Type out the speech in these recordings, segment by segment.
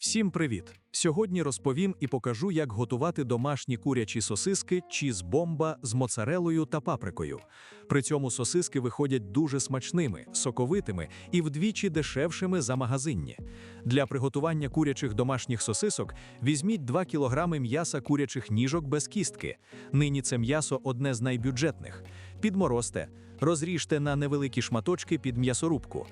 Всім привіт! Сьогодні розповім і покажу, як готувати домашні курячі сосиски чіз-бомба з моцарелою та паприкою. При цьому сосиски виходять дуже смачними, соковитими і вдвічі дешевшими за магазинні. Для приготування курячих домашніх сосисок візьміть 2 кг м'яса курячих ніжок без кістки. Нині це м'ясо одне з найбюджетних. Підморозьте, розріжте на невеликі шматочки під м'ясорубку.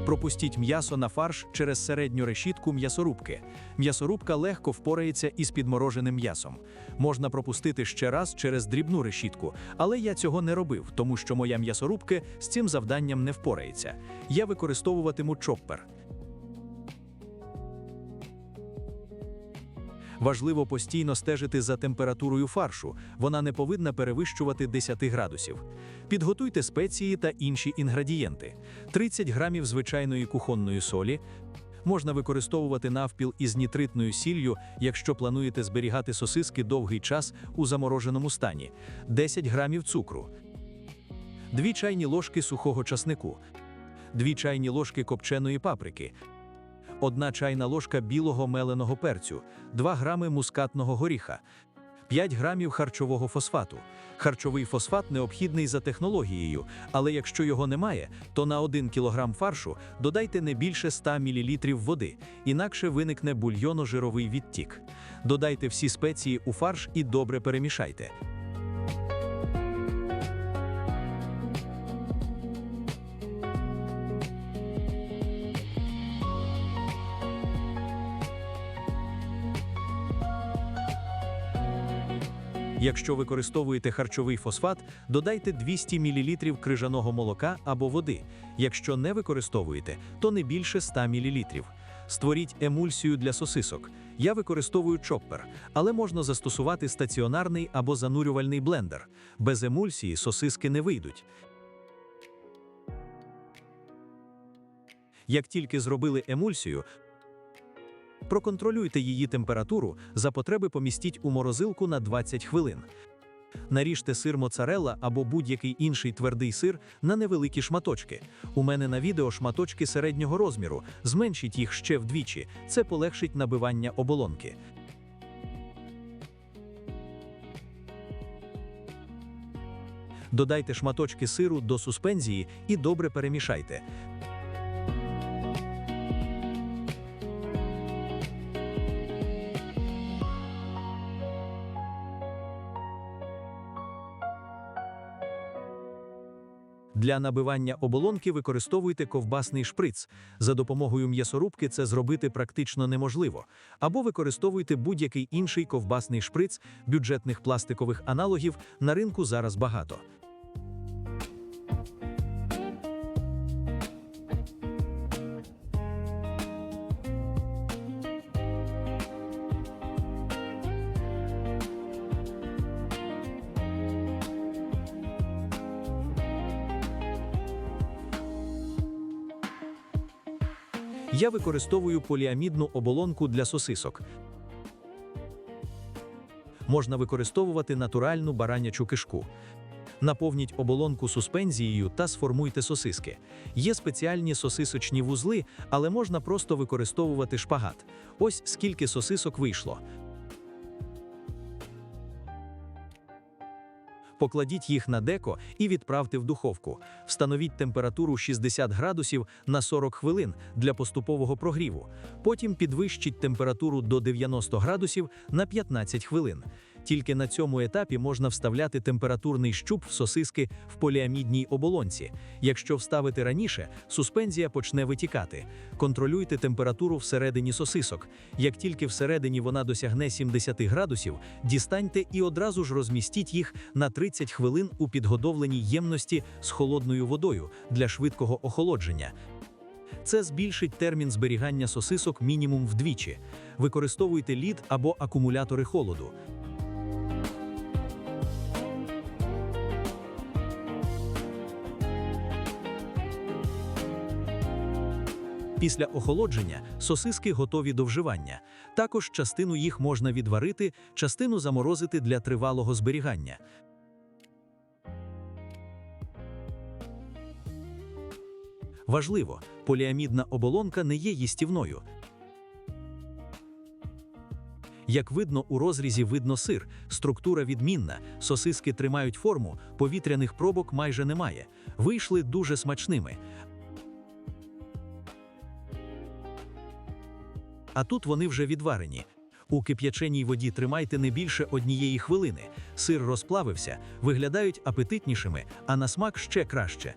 Пропустіть м'ясо на фарш через середню решітку м'ясорубки. М'ясорубка легко впорається із підмороженим м'ясом. Можна пропустити ще раз через дрібну решітку, але я цього не робив, тому що моя м'ясорубка з цим завданням не впорається. Я використовуватиму чоппер. Важливо постійно стежити за температурою фаршу, вона не повинна перевищувати 10 градусів. Підготуйте спеції та інші інгредієнти. 30 грамів звичайної кухонної солі. Можна використовувати навпіл із нітритною сіллю, якщо плануєте зберігати сосиски довгий час у замороженому стані. 10 грамів цукру. 2 чайні ложки сухого часнику. 2 чайні ложки копченої паприки. 1 чайна ложка білого меленого перцю, 2 грами мускатного горіха, 5 грамів харчового фосфату. Харчовий фосфат необхідний за технологією, але якщо його немає, то на 1 кг фаршу додайте не більше 100 мл води, інакше виникне бульйоно-жировий відтік. Додайте всі спеції у фарш і добре перемішайте. Якщо використовуєте харчовий фосфат, додайте 200 мл крижаного молока або води. Якщо не використовуєте, то не більше 100 мл. Створіть емульсію для сосисок. Я використовую чоппер, але можна застосувати стаціонарний або занурювальний блендер. Без емульсії сосиски не вийдуть. Як тільки зробили емульсію, проконтролюйте її температуру, за потреби помістіть у морозилку на 20 хвилин. Наріжте сир моцарелла або будь-який інший твердий сир на невеликі шматочки. У мене на відео шматочки середнього розміру, зменшіть їх ще вдвічі, це полегшить набивання оболонки. Додайте шматочки сиру до суспензії і добре перемішайте. Для набивання оболонки використовуйте ковбасний шприц. За допомогою м'ясорубки це зробити практично неможливо. Або використовуйте будь-який інший ковбасний шприц, бюджетних пластикових аналогів на ринку зараз багато. Я використовую поліамідну оболонку для сосисок. Можна використовувати натуральну баранячу кишку. Наповніть оболонку суспензією та сформуйте сосиски. Є спеціальні сосисочні вузли, але можна просто використовувати шпагат. Ось скільки сосисок вийшло. Покладіть їх на деко і відправте в духовку. Встановіть температуру 60 градусів на 40 хвилин для поступового прогріву. Потім підвищіть температуру до 90 градусів на 15 хвилин. Тільки на цьому етапі можна вставляти температурний щуп в сосиски в поліамідній оболонці. Якщо вставити раніше, суспензія почне витікати. Контролюйте температуру всередині сосисок. Як тільки всередині вона досягне 70 градусів, дістаньте і одразу ж розмістіть їх на 30 хвилин у підготовленій ємності з холодною водою для швидкого охолодження. Це збільшить термін зберігання сосисок мінімум вдвічі. Використовуйте лід або акумулятори холоду. Після охолодження сосиски готові до вживання. Також частину їх можна відварити, частину заморозити для тривалого зберігання. Важливо, поліамідна оболонка не є їстівною. Як видно, у розрізі видно сир, структура відмінна, сосиски тримають форму, повітряних пробок майже немає. Вийшли дуже смачними. А тут вони вже відварені. У кип'яченій воді тримайте не більше 1 хвилини. Сир розплавився, виглядають апетитнішими, а на смак ще краще.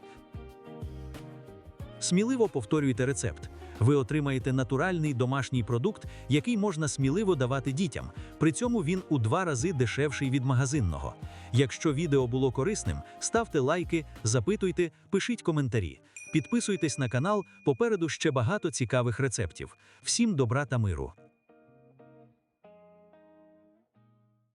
Сміливо повторюйте рецепт. Ви отримаєте натуральний домашній продукт, який можна сміливо давати дітям. При цьому він у 2 рази дешевший від магазинного. Якщо відео було корисним, ставте лайки, запитуйте, пишіть коментарі. Підписуйтесь на канал, попереду ще багато цікавих рецептів. Всім добра та миру!